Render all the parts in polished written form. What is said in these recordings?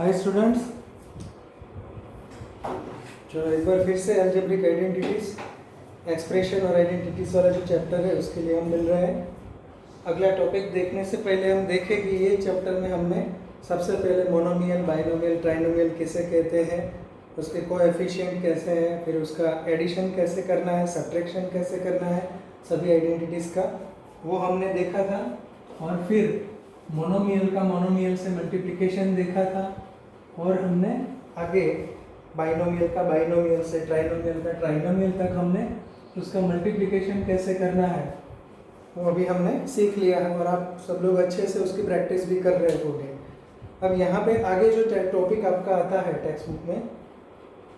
Hi students, जो एक बार फिर से अलजेब्रिक आइडेंटिटीज एक्सप्रेशन और आइडेंटिटीज वाला जो चैप्टर है उसके लिए हम मिल रहे हैं। अगला टॉपिक देखने से पहले हम देखें कि ये चैप्टर में हमने सबसे पहले मोनोमियल, बाइनोमियल, ट्राइनोमियल किसे कहते हैं, उसके कोएफिशिएंट कैसे हैं, फिर उसका एडिशन कैसे करना है, सब्ट्रैक्शन कैसे करना है, सभी आइडेंटिटीज़ का वो हमने देखा था। और फिर मोनोमियल का मोनोमियल से मल्टीप्लिकेशन देखा था और हमने आगे बाइनोमियल का बाइनोमियल से, ट्राइनोमियल का ट्राइनोमियल तक हमने उसका मल्टीप्लिकेशन कैसे करना है वो अभी हमने सीख लिया है और आप सब लोग अच्छे से उसकी प्रैक्टिस भी कर रहे होंगे। अब यहाँ पे आगे जो टॉपिक आपका आता है टेक्स्ट बुक में,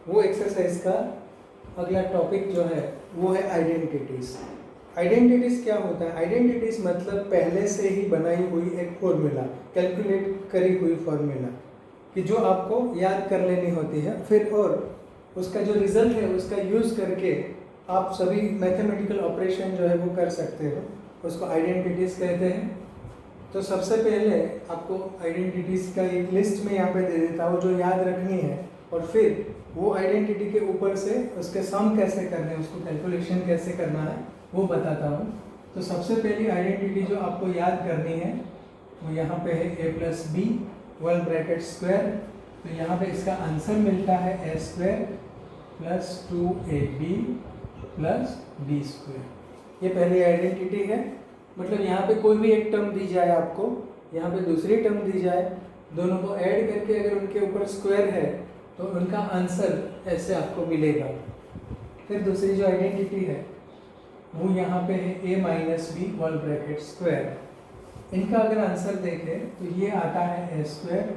वो एक्सरसाइज का अगला टॉपिक जो है वो है आइडेंटिटीज़। आइडेंटिटीज़ क्या होता है? आइडेंटिटीज़ मतलब पहले से ही बनाई हुई एक फॉर्मूला, कैलकुलेट करी हुई फॉर्मूला कि जो आपको याद कर लेनी होती है, फिर और उसका जो रिजल्ट है उसका यूज़ करके आप सभी मैथमेटिकल ऑपरेशन जो है वो कर सकते हो, उसको आइडेंटिटीज़ कहते हैं। तो सबसे पहले आपको आइडेंटिटीज़ का एक लिस्ट में यहाँ पे दे देता हूँ जो याद रखनी है, और फिर वो आइडेंटिटी के ऊपर से उसके सम कैसे करने हैं, उसको कैलकुलेशन कैसे करना है वो बताता हूँ। तो सबसे पहली आइडेंटिटी जो आपको याद करनी है वो यहाँ पे है a plus B 1 bracket square. तो यहाँ पे इसका आंसर मिलता है a square plus 2ab plus b square. ये पहली आइडेंटिटी है। मतलब यहाँ पे कोई भी एक टर्म दी जाए आपको, यहाँ पे दूसरी टर्म दी जाए, दोनों को ऐड करके अगर उनके ऊपर स्क्वायर है तो उनका आंसर ऐसे आपको मिलेगा। फिर दूसरी जो आइडेंटिटी है वो यहाँ पे है a minus B 1 bracket square. इनका अगर आंसर देखें तो ये आता है a square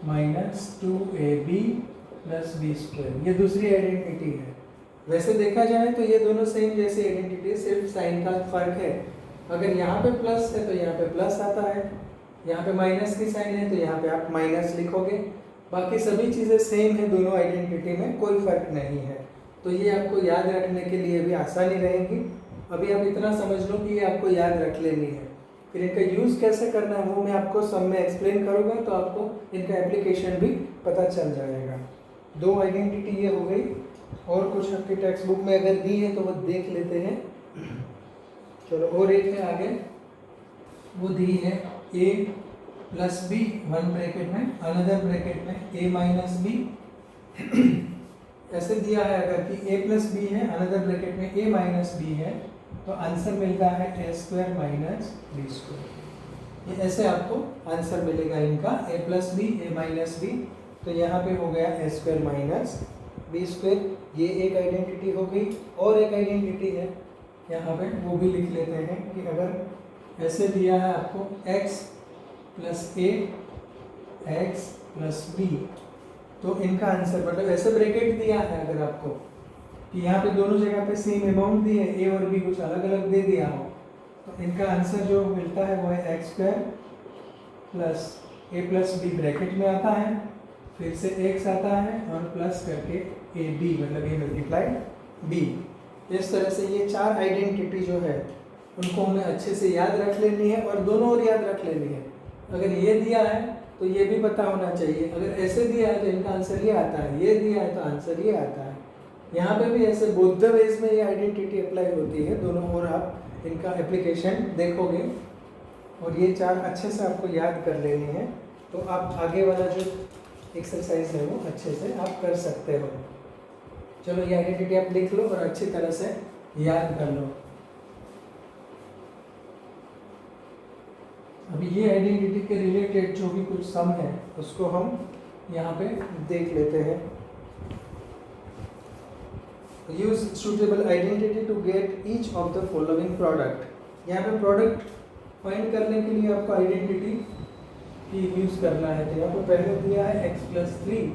minus 2ab plus b square. ये दूसरी आइडेंटिटी है। वैसे देखा जाए तो ये दोनों सेम जैसी आइडेंटिटी, सिर्फ साइन का फर्क है। अगर यहाँ पे प्लस है तो यहाँ पे प्लस आता है, यहाँ पे माइनस की साइन है तो यहाँ पे आप माइनस लिखोगे। बाकी सभी चीज़ें सेम है, दोनों आइडेंटिटी में कोई फर्क नहीं है। तो ये आपको याद रखने के लिए भी आसानी रहेगी। अभी आप इतना समझ लो कि ये आपको याद रख लेनी है। फिर इनका यूज़ कैसे करना है वो मैं आपको सब में एक्सप्लेन करूँगा, तो आपको इनका एप्लीकेशन भी पता चल जाएगा। दो आइडेंटिटी ये हो गई, और कुछ आपकी टेक्स्ट बुक में अगर दी है तो वो देख लेते हैं। चलो, और एक है आगे, वो दी है a प्लस बी 1 ब्रैकेट में, अनदर ब्रैकेट में a माइनस बी। ऐसे दिया है अगर कि a प्लस बी है, अनदर ब्रैकेट में a माइनस बी है, तो आंसर मिलता है a square minus B square. ये ऐसे आपको आंसर मिलेगा इनका, a plus B a minus B. तो यहाँ पे हो गया a square minus B square. ये एक आइडेंटिटी हो गई। और एक आइडेंटिटी है यहाँ पे, वो भी लिख लेते हैं कि अगर ऐसे दिया है आपको x plus a x plus b, तो इनका आंसर, मतलब ऐसे ब्रैकेट दिया है अगर आपको कि यहाँ पे दोनों जगह पे सेम अमाउंट दी है, a और b कुछ अलग अलग दे दिया हो, तो इनका आंसर जो मिलता है वो है X square plus a plus b bracket में आता है, फिर से x आता है और प्लस करके a b, मतलब a मल्टीप्लाइड b। इस तरह से ये चार आइडेंटिटी जो है उनको हमें अच्छे से याद रख लेनी है, और दोनों और याद रख लेनी है। अगर ये दिया है तो ये भी पता होना चाहिए, अगर ऐसे दिया है तो इनका आंसर ये आता है, ये दिया है तो आंसर ये आता है। यहाँ पे भी ऐसे बोथ द वेज में ये आइडेंटिटी अप्लाई होती है दोनों, और आप इनका एप्लीकेशन देखोगे और ये चार अच्छे से आपको याद कर लेनी है, तो आप आगे वाला जो एक्सरसाइज है वो अच्छे से आप कर सकते हो। चलो, ये आइडेंटिटी आप लिख लो और अच्छी तरह से याद कर लो। अभी ये आइडेंटिटी के रिलेटेड जो भी कुछ सम है उसको हम यहाँ पे देख लेते हैं। Use suitable identity to get each of the following product. यहाँ पे प्रोडक्ट फाइंड करने के लिए आपको आइडेंटिटी की यूज़ करना है। तो यहाँ पे पहले दिया है x प्लस 3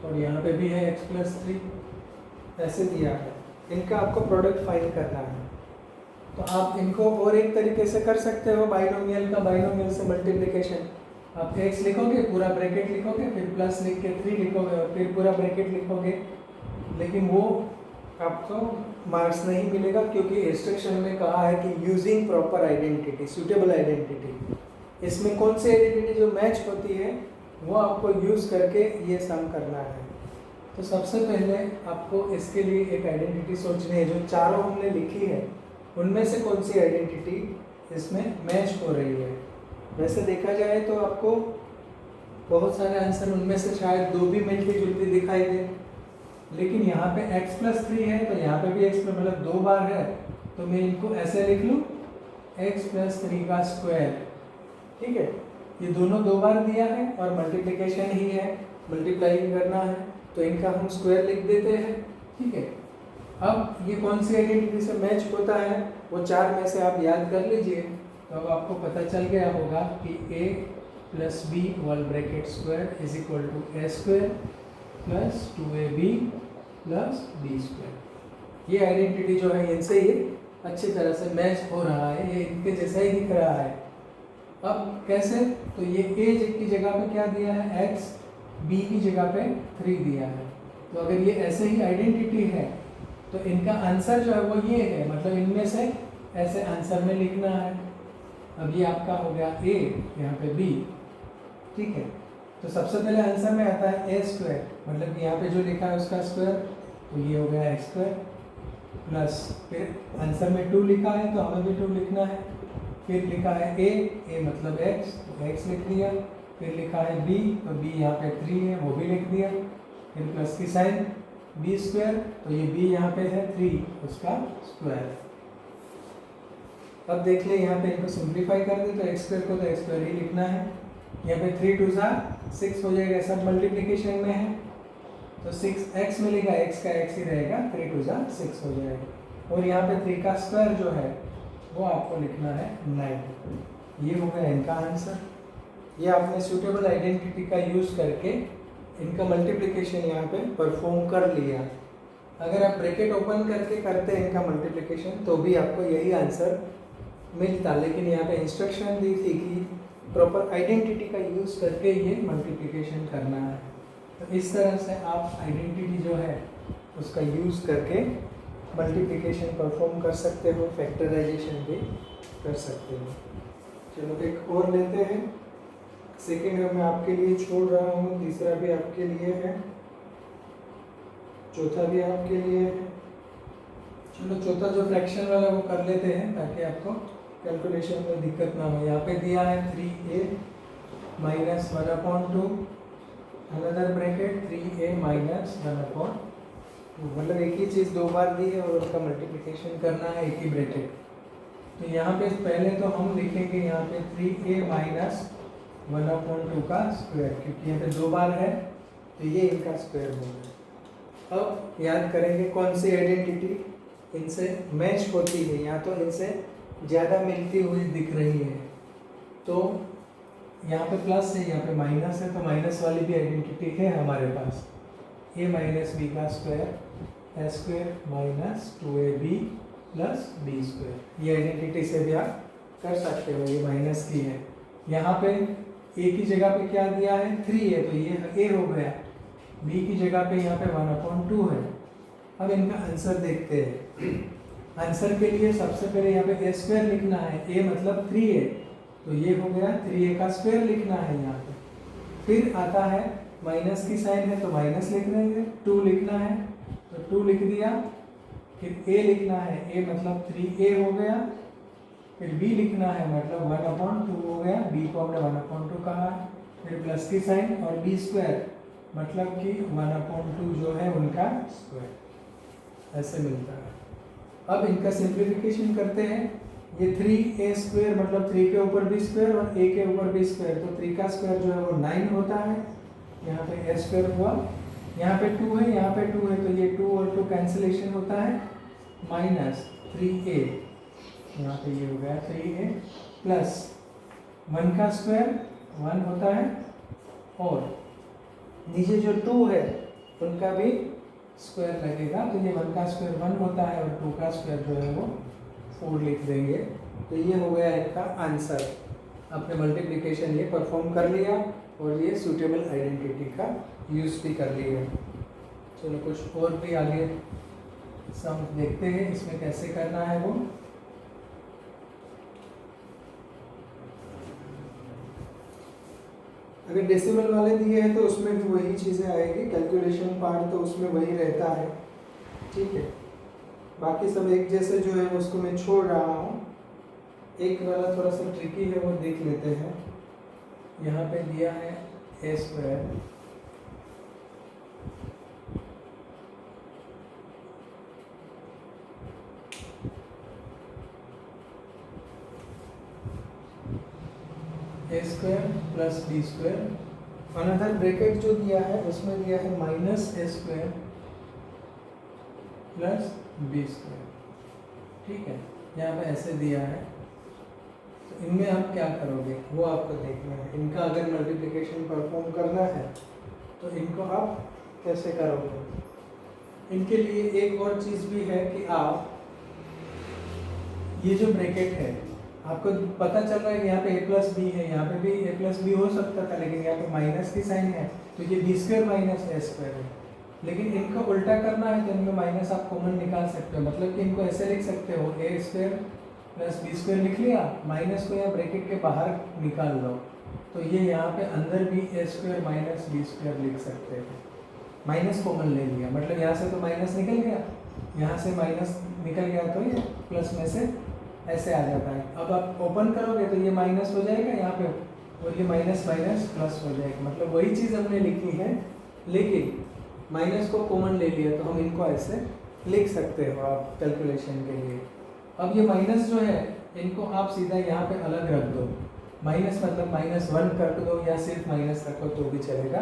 और यहाँ पे भी है x प्लस 3, ऐसे दिया है। इनका आपको प्रोडक्ट फाइंड करना है। तो आप इनको और एक तरीके से कर सकते हो, बाइनोमियल का बाइनोमियल से मल्टीप्लिकेशन। आप x लिखोगे, पूरा ब्रैकेट लिखोगे, फिर प्लस लिख के 3 लिखोगे और फिर पूरा ब्रैकेट लिखोगे, लेकिन वो आपको मार्क्स नहीं मिलेगा, क्योंकि इंस्ट्रक्शन में कहा है कि using proper identity, suitable identity. इसमें कौन सी आइडेंटिटी जो मैच होती है वो आपको यूज़ करके ये सम करना है। तो सबसे पहले आपको इसके लिए एक आइडेंटिटी सोचनी है। जो चारों हमने लिखी है उनमें से कौन सी आइडेंटिटी इसमें मैच हो रही है। वैसे देखा जाए तो आपको बहुत सारे आंसर उनमें से शायद दो भी मिलती जुलती दिखाई दे, लेकिन यहाँ पे x+3 है तो यहाँ पे भी x मतलब 2 बार है, तो मैं इनको ऐसे लिख लूँ x+3 का स्क्वायर। ठीक है, ये दोनों 2 बार दिया है और मल्टीप्लिकेशन ही है, मल्टीप्लाई करना है, तो इनका हम स्क्वायर लिख देते हैं। ठीक है, अब ये कौन सी आइडेंटिटी से मैच होता है वो 4 में से आप याद कर लीजिए। तो अब आपको पता चल गया होगा कि a+b whole bracket square is equal to a² + 2ab + b²। ये आइडेंटिटी जो है इनसे ये अच्छी तरह से मैच हो रहा है, ये इनके जैसा ही दिख रहा है। अब कैसे, तो ये a की जगह पे क्या दिया है x, b की जगह पे 3 दिया है। तो अगर ये ऐसे ही आइडेंटिटी है तो इनका आंसर जो है वो ये है, मतलब इनमें से ऐसे आंसर में लिखना है। अब ये आपका हो गया a, यहाँ पे b। ठीक है, तो सबसे पहले आंसर में आता है a², मतलब कि यहाँ पे जो लिखा है उसका स्क्वायर, तो ये हो गया x² प्लस फिर आंसर में 2 लिखा है तो हमें भी 2 लिखना है। फिर लिखा है a मतलब x, तो x लिख दिया। फिर लिखा है b, तो b यहाँ पे 3 है वो भी लिख दिया। फिर प्लस की साइन b², तो ये b यहाँ पे है 3, उसका स्क्वायर। अब देख ले यहाँ पे इनको सिंप्लीफाई कर दे तो x² को तो x² ही लिखना है। यहाँ पे 3 2 6 हो जाएगा, सब मल्टीप्लिकेशन में है तो 6x मिलेगा, x का x ही रहेगा, 3 2 6 हो जाएगा। और यहाँ पे 3 का स्क्वायर जो है वो आपको लिखना है 9। ये हो गया इनका आंसर। ये आपने सूटेबल आइडेंटिटी का यूज़ करके इनका मल्टीप्लिकेशन यहाँ पे परफॉर्म कर लिया। अगर आप ब्रैकेट ओपन करके करते हैं इनका मल्टीप्लिकेशन तो भी आपको यही आंसर मिलता, लेकिन यहाँ पे इंस्ट्रक्शन दी थी कि प्रॉपर आइडेंटिटी का यूज़ करके ये मल्टीप्लिकेशन करना है। तो इस तरह से आप आइडेंटिटी जो है उसका यूज़ करके मल्टीप्लिकेशन परफॉर्म कर सकते हो, फैक्टराइजेशन भी कर सकते हो। चलो एक और लेते हैं। सेकेंड मैं आपके लिए छोड़ रहा हूँ, तीसरा भी आपके लिए है, चौथा भी आपके लिए है। चलो चौथा जो फ्रैक्शन वाला वो कर लेते हैं ताकि आपको कैलकुलेशन में दिक्कत ना हो। यहाँ पे दिया है 3a - 1/2, अनदर ब्रैकेट 3a - 1/2, मतलब एक ही चीज़ 2 बार दी है और उसका मल्टीप्लिकेशन करना है एक ही ब्रैकेट। तो यहाँ पे पहले तो हम लिखेंगे यहाँ पे 3a - 1/2 का स्क्वायर, क्योंकि यहाँ पे 2 बार है तो ये इनका स्क्वायर होगा। अब याद करेंगे कौन सी आइडेंटिटी इनसे मैच होती है या तो इनसे ज़्यादा मिलती हुई दिख रही है। तो यहाँ पे प्लस है, यहाँ पे माइनस है, तो माइनस वाली भी आइडेंटिटी है हमारे पास। a - b का स्क्वायर a² - 2ab + b²। ये आइडेंटिटी से भी आप कर सकते हो, ये माइनस की है। यहाँ पे a की जगह पे क्या दिया है 3 है, तो ये a हो गया। b की जगह पे यहाँ पे 1/2 है। अब इनका आंसर देखते हैं। आंसर के लिए सबसे पहले यहाँ पे a² लिखना है, a मतलब 3 है, तो ये हो गया 3a का स्क्वायर लिखना है यहाँ पे। फिर आता है माइनस की साइन है तो माइनस लिख देंगे, 2 लिखना है तो 2 लिख दिया। फिर a लिखना है, a मतलब 3a हो गया। फिर b लिखना है मतलब 1/2 हो गया, b को हमने 1/2 कहा। फिर प्लस की साइन और b² मतलब कि 1/2 जो है उनका स्क्वायर, ऐसे मिलता है। अब इनका सिंप्लीफिकेशन करते हैं। ये 3a² मतलब 3 के ऊपर b² और a के ऊपर b², तो 3 का स्क्वायर जो है वो 9 होता है। यहाँ पे a² हुआ, यहाँ पे 2 है, यहाँ पे 2 है, तो ये 2 और 2 कैंसिलेशन होता है, -3a। यहाँ पे ये हो गया 3a प्लस 1 का स्क्वायर 1 होता है, और नीचे जो 2 है उनका भी स्क्वायर लगेगा, तो ये 1 का स्क्वायर 1 होता है और 2 का स्क्वायर जो है वो 4 लिख देंगे। तो ये हो गया इनका आंसर। आपने मल्टीप्लिकेशन ये परफॉर्म कर लिया और ये सूटेबल आइडेंटिटी का यूज़ भी कर लिया। चलो कुछ और भी आगे सम देखते हैं, इसमें कैसे करना है वो। अगर डेसिमल वाले दिए हैं तो उसमें भी वही चीज़ें आएगी, कैलकुलेशन पार्ट तो उसमें वही रहता है, ठीक है। बाकी सब एक जैसे जो है उसको मैं छोड़ रहा हूँ। एक वाला थोड़ा सा ट्रिकी है, वो देख लेते हैं। यहाँ पे दिया है a square a square plus b square. Another bracket जो दिया है उसमें दिया है minus a square plus b square, ठीक है। यहाँ पे ऐसे दिया है, तो इनमें आप क्या करोगे वो आपको देखना है। इनका अगर मल्टीप्लिकेशन परफॉर्म करना है तो इनको आप कैसे करोगे। इनके लिए एक और चीज़ भी है कि आप ये जो ब्रैकेट है, आपको पता चल रहा है कि यहाँ पे ए प्लस बी है, यहाँ पे भी ए प्लस बी हो सकता था, लेकिन यहाँ पे माइनस की साइन है, तो ये B square minus a square है। लेकिन इनको उल्टा करना है तो इनमें माइनस आप कॉमन निकाल सकते हो, मतलब कि इनको ऐसे लिख सकते हो ए स्क्वायर प्लस बी स्क्वायर लिख लिया, माइनस को यहाँ ब्रैकेट के बाहर निकाल लो, तो ये यहाँ पे अंदर भी ए स्क्वायर माइनस बी स्क्वायर लिख सकते हो। माइनस कॉमन ले लिया, मतलब यहाँ से तो माइनस निकल गया, यहाँ से माइनस निकल गया, तो ये प्लस में से ऐसे आ जाता है। अब आप ओपन करोगे तो ये माइनस हो जाएगा यहाँ पे, और ये माइनस माइनस प्लस हो जाएगा, मतलब वही चीज़ हमने लिखी है, लेकिन माइनस को कॉमन ले लिया, तो हम इनको ऐसे लिख सकते हो आप कैलकुलेशन के लिए। अब ये माइनस जो है इनको आप सीधा यहाँ पे अलग रख दो, माइनस मतलब -1 कर दो या सिर्फ माइनस रखो तो भी चलेगा।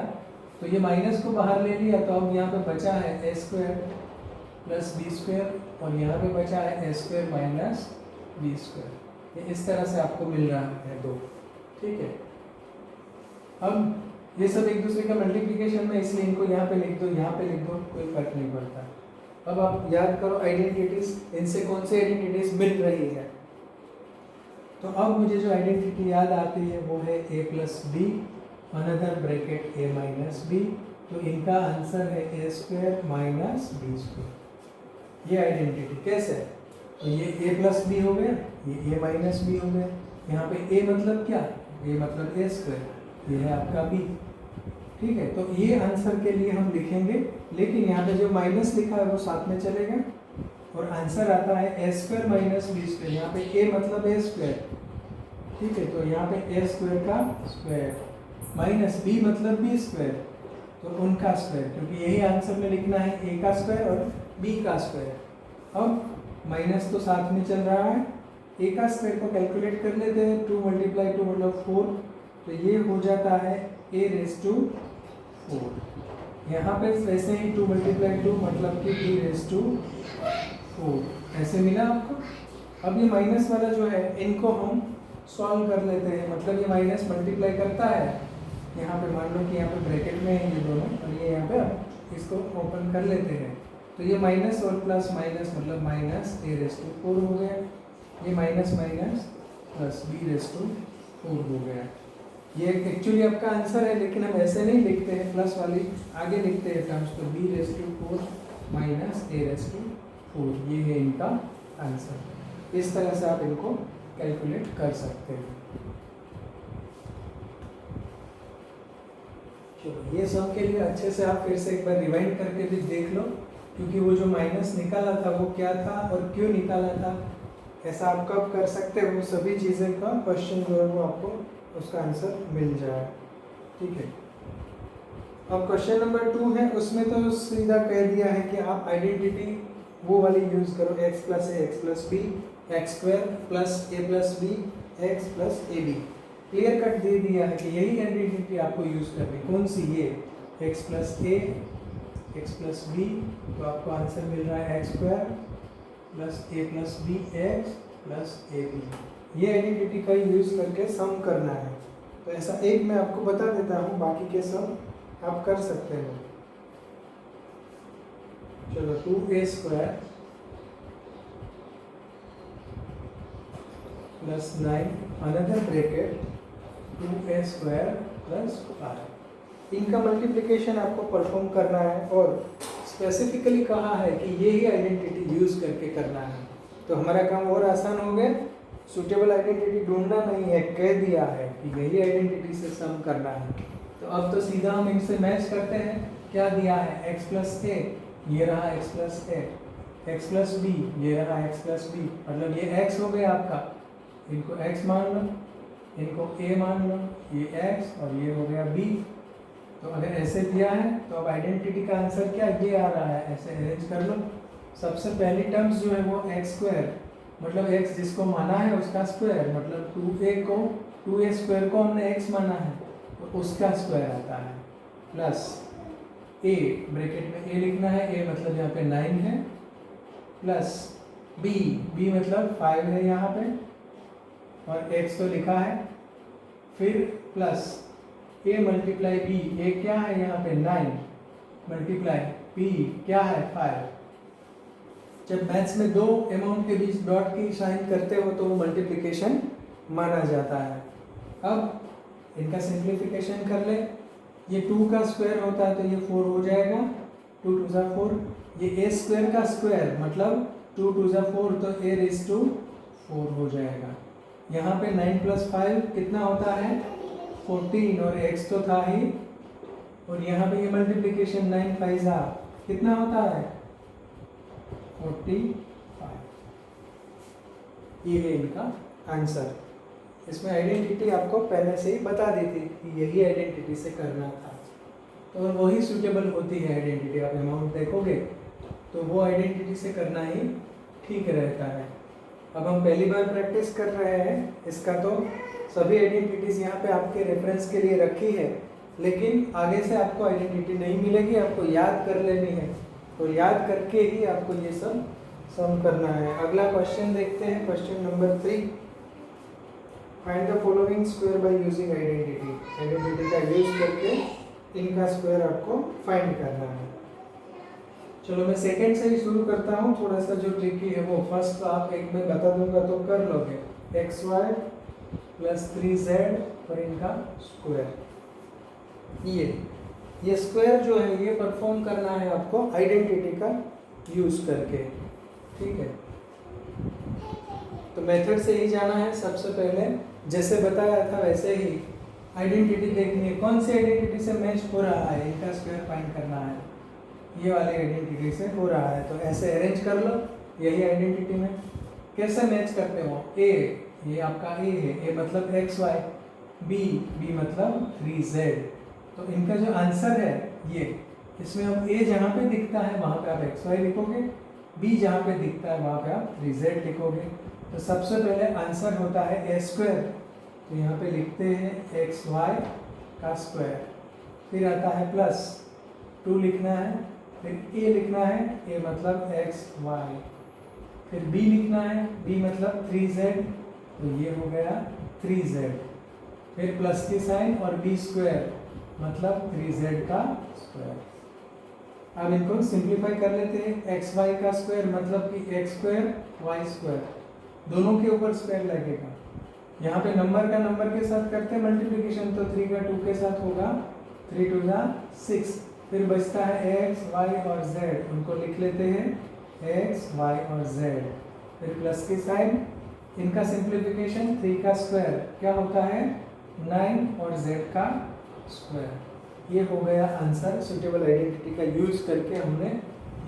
तो ये माइनस को बाहर ले लिया, तो अब यहाँ पे बचा है a square plus b square, और यहाँ पे बचा है a square minus B square. ये इस तरह से आपको मिल रहा है दो, ठीक है। अब ये सब एक दूसरे का मल्टीप्लिकेशन में, इसलिए इनको यहाँ पे लिख दो, यहाँ पे लिख दो, कोई फर्क नहीं पड़ता। अब आप याद करो आइडेंटिटीज, इनसे कौन सी आइडेंटिटीज मिल रही है। तो अब मुझे जो आइडेंटिटी याद आती है वो है a plus b another bracket a minus B, तो इनका आंसर है a square minus B square. ये आइडेंटिटी कैसे, तो ये ए प्लस बी हो गया, ये ए माइनस बी हो गया। यहाँ पे ए मतलब क्या, ए मतलब ए स्क्वायर, ये है आपका बी, ठीक है। तो ये आंसर के लिए हम लिखेंगे, लेकिन यहाँ पे जो माइनस लिखा है वो साथ में चलेगा, और आंसर आता है a square minus B square. यहाँ पे ए मतलब ए स्क्वायर, ठीक है, तो यहाँ पे ए स्क्वायर का स्क्वायर माइनस बी मतलब बी स्क्वायर, तो उनका स्क्वायर, क्योंकि यही आंसर में लिखना है, ए का स्क्वायर और बी का स्क्वायर। अब माइनस तो साथ में चल रहा है, ए का स्क्वायर को कैलकुलेट कर लेते हैं, 2 × 2 मतलब 4, तो ये हो जाता है a रेज़ टू 4। यहाँ पे वैसे ही 2 × 2 मतलब कि b रेज़ टू 4 ऐसे मिला आपको। अब ये माइनस वाला जो है इनको हम सॉल्व कर लेते हैं, मतलब ये माइनस मल्टीप्लाई करता है, यहाँ पे मान लो कि यहाँ पे ब्रैकेट में है ये दोनों, और ये यहाँ पे इसको ओपन कर लेते हैं, तो ये माइनस और प्लस माइनस मतलब माइनस a रेज़ टू 4 हो गया, ये minus minus plus b raise to 4 हो गया। ये एक्चुअली आपका आंसर है, लेकिन हम ऐसे नहीं लिखते हैं, प्लस वाली आगे लिखते हैं टर्म्स, तो b raise to 4 minus a raise to 4, ये है इनका आंसर। इस तरह से आप इनको कैलकुलेट कर सकते हैं। चलो ये सब के लिए अच्छे से आप फिर से एक बार रिवाइंड करके भी देख लो, क्योंकि वो जो माइनस निकाला था वो क्या था और क्यों निकाला था, ऐसा आप कब कर सकते हो, सभी चीज़ें का क्वेश्चन जो है वो आपको उसका आंसर मिल जाए, ठीक है। अब क्वेश्चन नंबर 2 है, उसमें तो सीधा कह दिया है कि आप आइडेंटिटी वो वाली यूज़ करो, x प्लस ए x plus B x square plus ए प्लस बी एक्स प्लस ए बी। क्लियर कट दे दिया है कि यही आइडेंटिटी आपको यूज़ करनी। कौन सी, ये x प्लस ए एक्स प्लस बी, तो आपको आंसर मिल रहा है एक्स स्क्वायर प्लस ए प्लस बी एक्स प्लस ए बी। ये आइडेंटिटी का यूज़ करके सम करना है, तो ऐसा एक मैं आपको बता देता हूँ, बाकी के सब आप कर सकते हो। चलो 2a square plus 9 another bracket 2a square plus 5, इनका मल्टीप्लिकेशन आपको परफॉर्म करना है, और स्पेसिफिकली कहा है कि यही आइडेंटिटी यूज़ करके करना है, तो हमारा काम और आसान हो गया। सूटेबल आइडेंटिटी ढूंढना नहीं है, कह दिया है कि यही आइडेंटिटी से सम करना है। तो अब तो सीधा हम इनसे मैच करते हैं। क्या दिया है, x प्लस ए, ये रहा x प्लस ए, x प्लस बी, ये रहा x प्लस बी, मतलब ये x हो गया आपका, इनको x मान लो, इनको a मान लो, ये x और ये हो गया b। तो अगर ऐसे दिया है तो अब आइडेंटिटी का आंसर क्या ये आ रहा है, ऐसे अरेंज कर लो। सबसे पहली टर्म्स जो है वो x स्क्वायर, मतलब x जिसको माना है उसका स्क्वायर, मतलब 2a स्क्वायर को हमने x माना है तो उसका स्क्वायर आता है, प्लस a, ब्रैकेट में a लिखना है, a मतलब यहाँ पे 9 है, प्लस b मतलब 5 है यहाँ पे, और x तो लिखा है, फिर plus a multiply b, a क्या है यहाँ पे 9 मल्टीप्लाई b क्या है 5। जब मैथ्स में दो अमाउंट के बीच डॉट की साइन करते हो तो वो मल्टीप्लिकेशन माना जाता है। अब इनका सिंप्लीफिकेशन कर ले, ये 2 का स्क्वायर होता है तो ये 4 हो जाएगा, 2 2 ज़ा 4, ये a स्क्वायर का स्क्वायर मतलब 2 2 ज़ा 4 तो a रेज़ टू 4 हो जाएगा। यहाँ पे 9 प्लस 5 कितना होता है 14, और x तो था ही, और यहाँ पे ये मल्टीप्लिकेशन 9 5 ज़ा कितना होता है 45। ये है इनका आंसर। इसमें आइडेंटिटी आपको पहले से ही बता दी थी कि यही आइडेंटिटी से करना था, तो वही सूटेबल होती है आइडेंटिटी। आप अमाउंट देखोगे तो वो आइडेंटिटी से करना ही ठीक रहता है। अब हम पहली बार प्रैक्टिस कर रहे हैं इसका, तो सभी आइडेंटिटीज़ यहाँ पे आपके रेफरेंस के लिए रखी है, लेकिन आगे से आपको आइडेंटिटी नहीं मिलेगी, आपको याद कर लेनी है, तो याद करके ही आपको ये सब सम करना है। अगला क्वेश्चन देखते हैं, question number 3। Find the following square by using identity. Identity का यूज करके इनका स्क्वायर आपको फाइंड करना है। चलो मैं सेकंड से ही शुरू करता हूँ, थोड़ा सा जो ट्रिकी है वो फर्स्ट तो आप एक में बता दूंगा तो कर लोगे। xy प्लस 3z और इनका स्क्वायर, ये स्क्वायर जो है ये परफॉर्म करना है आपको आइडेंटिटी का यूज करके, ठीक है। तो मेथड से ही जाना है। सबसे पहले जैसे बताया था वैसे ही आइडेंटिटी देखनी है, कौन सी आइडेंटिटी से मैच हो रहा है, इनका स्क्वायर फाइंड करना है, ये वाली आइडेंटिटी से हो रहा है। तो ऐसे अरेंज कर लो, यही आइडेंटिटी में कैसे मैच करते हो, a ये आपका a है, a मतलब xy, b मतलब 3z। तो इनका जो आंसर है ये, इसमें अब a जहाँ पे दिखता है वहाँ पे आप xy लिखोगे, b जहाँ पे दिखता है वहाँ पे आप 3z लिखोगे। तो सबसे पहले आंसर होता है a स्क्वायर, तो यहाँ पे लिखते हैं xy का स्क्वायर, फिर आता है प्लस 2 लिखना है, फिर a लिखना है, a मतलब xy, फिर b लिखना है, b मतलब 3z, तो ये हो गया 3z, फिर प्लस की साइन और b स्क्वायर मतलब 3z का स्क्वायर। अब इनको सिंप्लीफाई कर लेते हैं। xy का स्क्वायर मतलब कि x स्क्वायर y स्क्वायर, दोनों के ऊपर स्क्वायर लगेगा। यहाँ पे नंबर का नंबर के साथ करते हैं मल्टीप्लिकेशन, तो 3 का 2 के साथ होगा 3 2 ज़ा 6, फिर बचता है x y और z, उनको लिख लेते हैं x y और z, फिर प्लस की साइन, इनका सिंप्लीफिकेशन 3 का स्क्वायर क्या होता है 9 और z का स्क्वायर। ये हो गया आंसर। सुटेबल आइडेंटिटी का यूज करके हमने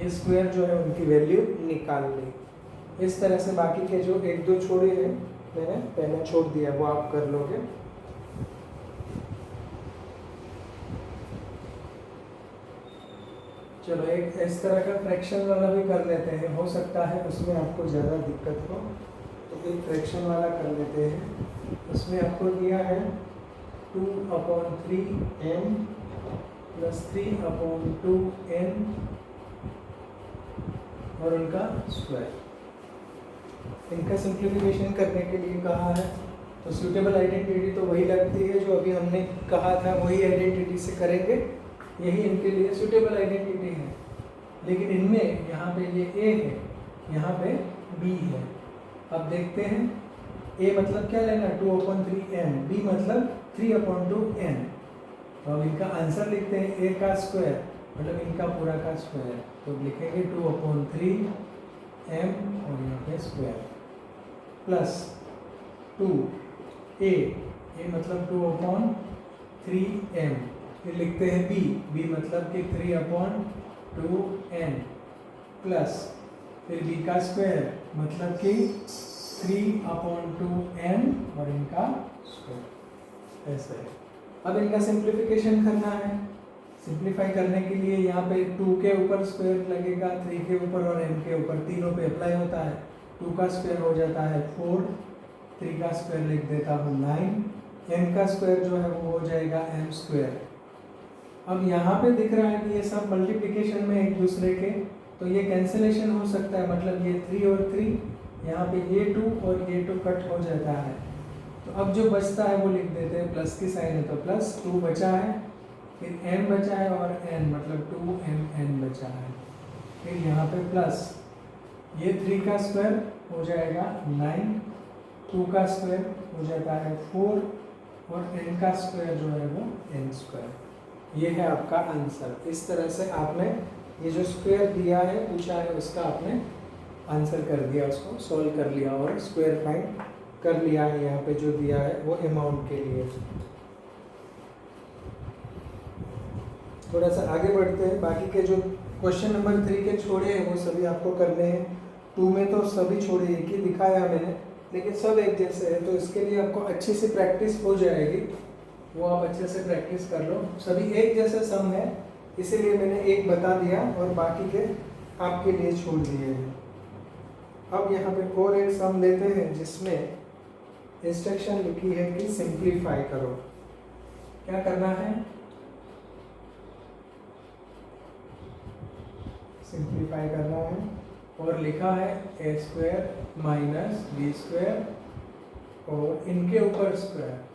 ये स्क्वायर जो है उनकी वैल्यू निकाल ली। इस तरह से बाकी के जो 1-2 छोड़े हैं मैंने पहले छोड़ दिया, वो आप कर लोगे। चलो एक इस तरह का फ्रैक्शन वाला भी कर लेते हैं, हो सकता है उसमें आपको ज़्यादा दिक्कत हो, तो एक फ्रैक्शन वाला कर लेते हैं। उसमें आपको दिया है 2/3m प्लस 3/2n और उनका स्क्वायर। इनका सिंप्लीफिकेशन करने के लिए कहा है, तो सूटेबल आइडेंटिटी तो वही लगती है जो अभी हमने कहा था, वही आइडेंटिटी से करेंगे, यही इनके लिए सूटेबल आइडेंटिटी है। लेकिन इनमें यहाँ पे ये a है, यहाँ पे b है। अब देखते हैं, a मतलब क्या लेना 2/3m, b मतलब 3/2n। तो अब इनका आंसर लिखते हैं a का स्क्वायर मतलब इनका पूरा का स्क्वायर, तो लिखेंगे 2/3m और यहाँ पे स्क्वायर प्लस 2a मतलब 2/3m फिर लिखते हैं b मतलब कि 3/2n प्लस फिर b का स्क्वायर मतलब कि 3/2n और इनका स्क्वायर, ऐसे है। अब इनका सिंप्लीफिकेशन करना है। सिंप्लीफाई करने के लिए यहाँ पे 2 के ऊपर स्क्वायर लगेगा, 3 के ऊपर और m के ऊपर, तीनों पे अप्लाई होता है। 2 का स्क्वायर हो जाता है 4, 3 का स्क्वायर लिख देता हूँ 9, m का स्क्वायर जो है वो हो जाएगा m स्क्वायर। अब यहाँ पे दिख रहा है कि ये सब मल्टीप्लिकेशन में एक दूसरे के, तो ये कैंसिलेशन हो सकता है, मतलब ये 3 और 3, यहाँ पे ये 2 और ये 2 कट हो जाता है। तो अब जो बचता है वो लिख देते हैं, प्लस की साइन है तो प्लस 2 बचा है, फिर m बचा है और n मतलब 2mn बचा है, फिर यहाँ पे प्लस ये 3 का स्क्वायर हो जाएगा 9, 2 का स्क्वायर हो जाता है 4 और n का स्क्वायर जो है वो n स्क्वायर। ये है आपका आंसर। इस तरह से आपने ये जो स्क्वायर दिया है, पूछा है, उसका आपने आंसर कर दिया, उसको सॉल्व कर लिया और स्क्वायर फाइंड कर लिया है। यहाँ पे जो दिया है वो अमाउंट के लिए। थोड़ा सा आगे बढ़ते हैं। बाकी के जो क्वेश्चन नंबर 3 के छोड़े हैं वो सभी आपको करने हैं। 2 में तो सभी छोड़े, एक ही दिखाया मैंने, लेकिन सब एक जैसे है, तो इसके लिए आपको अच्छी सी प्रैक्टिस हो जाएगी, वो आप अच्छे से प्रैक्टिस कर लो। सभी एक जैसे सम है, इसीलिए मैंने एक बता दिया और बाकी के आपके लिए छोड़ दिए हैं। अब यहाँ पे और एक सम लेते हैं जिसमें इंस्ट्रक्शन लिखी है कि सिंप्लीफाई करो। क्या करना है? सिंप्लीफाई करना है और लिखा है a square minus b square और इनके ऊपर स्क्वायर।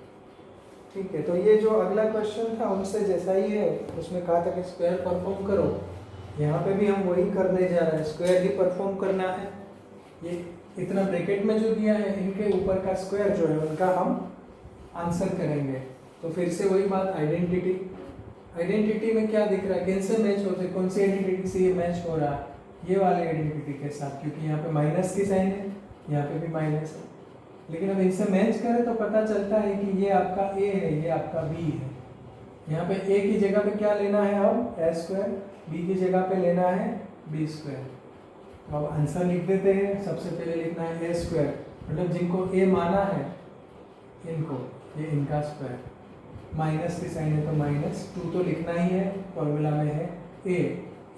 ठीक है, तो ये जो अगला क्वेश्चन था उनसे जैसा ही है, उसमें कहा था कि स्क्वायर परफॉर्म करो। यहाँ पे भी हम वही करने जा रहे हैं, स्क्वायर ही परफॉर्म करना है। ये इतना ब्रैकेट में जो दिया है, इनके ऊपर का स्क्वायर जो है उनका हम आंसर करेंगे। तो फिर से वही बात, आइडेंटिटी। आइडेंटिटी में क्या दिख रहा है, किन से मैच होते, कौन सी आइडेंटिटी से ये मैच हो रहा है? ये वाले आइडेंटिटी के साथ, क्योंकि यहाँ पे माइनस की साइन है, यहाँ पे भी माइनस है। लेकिन अब इनसे मैच करें तो पता चलता है कि ये आपका a है, ये आपका b है। यहाँ पे a की जगह पे क्या लेना है, अब a स्क्वायर, b की जगह पे लेना है b स्क्वायर। तो अब आंसर लिख देते हैं। सबसे पहले लिखना है a स्क्वायर, मतलब जिनको a माना है इनको, ये इनका स्क्वायर। माइनस की साइन है तो माइनस, 2 तो लिखना ही है, फॉर्मूला में है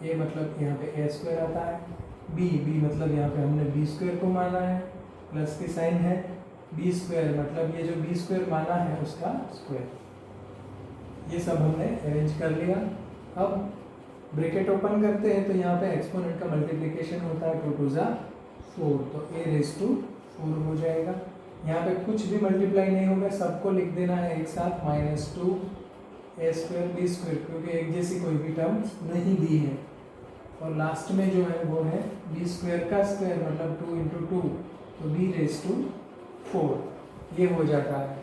a मतलब यहाँ पे a स्क्वायर आता है, b मतलब यहाँ पे हमने b स्क्वायर को माना है, प्लस की साइन है, b स्क्वायर मतलब ये जो b स्क्वायर माना है उसका स्क्वायर। ये सब हमने अरेंज कर लिया। अब ब्रैकेट ओपन करते हैं तो यहाँ पे एक्सपोनेंट का मल्टीप्लिकेशन होता है, 2 2 ज़ा 4, तो a⁴ हो जाएगा। यहाँ पे कुछ भी मल्टीप्लाई नहीं होगा, सबको लिख देना है एक साथ, -2 a स्क्वायर b स्क्वायर, क्योंकि एक जैसी कोई भी टर्म नहीं दी है। और लास्ट में जो है वो है b स्क्वायर का स्क्वायर, मतलब 2 × 2, तो b⁴ ये हो जाता है।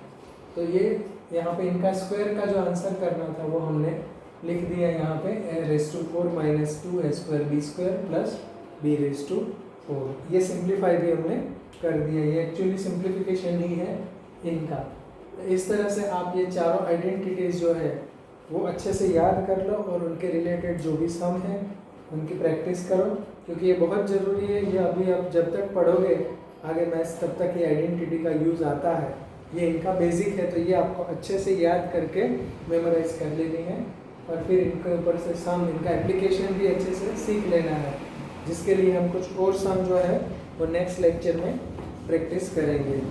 तो ये यहाँ पे इनका स्क्वायर का जो आंसर करना था वो हमने लिख दिया यहाँ पे, a⁴ minus 2 a square b square plus b⁴। ये सिंप्लीफाई भी हमने कर दिया, ये एक्चुअली सिंप्लीफिकेशन ही है इनका। तो इस तरह से आप ये चारों आइडेंटिटीज जो है वो अच्छे से याद कर लो और उनके रिलेटेड जो भी सम है उनकी प्रैक्टिस करो, क्योंकि ये बहुत ज़रूरी है। ये अभी आप जब तक पढ़ोगे आगे मैथ्स, तब तक ये आइडेंटिटी का यूज़ आता है। ये इनका बेसिक है, तो ये आपको अच्छे से याद करके मेमोराइज कर लेनी है और फिर इनके ऊपर से सम, इनका एप्लीकेशन भी अच्छे से सीख लेना है, जिसके लिए हम कुछ और सम जो है वो नेक्स्ट लेक्चर में प्रैक्टिस करेंगे।